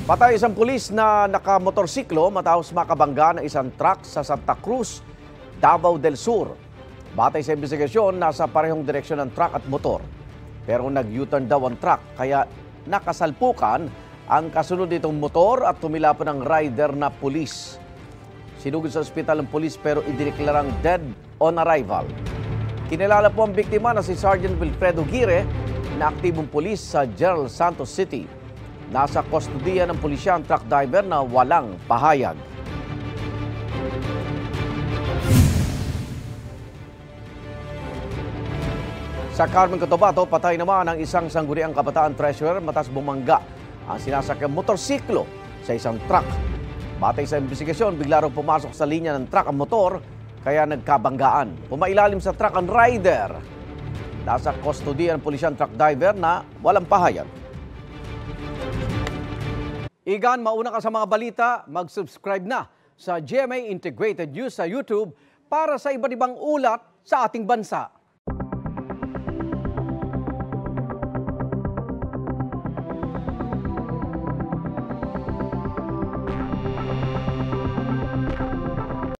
Patay isang pulis na nakamotorsiklo matapos makabangga ng isang truck sa Santa Cruz, Davao del Sur. Batay sa investigasyon, nasa parehong direksyon ng truck at motor. Pero nag-U-turn daw ang truck kaya nakasalpukan ang kasunod nitong motor at tumila pa ng rider na pulis. Sinugod sa ospital ng pulis pero idineklarang dead on arrival. Kinilala po ang biktima na si Sergeant Wilfredo Gire na aktibong pulis sa General Santos City. Nasa kustodiya ng pulisya ang truck driver na walang pahayag. Sa Carmen Cotabato, patay naman ang isang sangguniang kabataan treasurer matapos bumangga ang sinasakyang motorsiklo sa isang truck. Batay sa investigasyon, bigla raw pumasok sa linya ng truck ang motor kaya nagkabanggaan. Pumailalim sa truck ang rider. Nasa kustodiya ng pulisya ang truck driver na walang pahayag. Igan, mauna ka sa mga balita, mag-subscribe na sa GMA Integrated News sa YouTube para sa iba't ibang ulat sa ating bansa.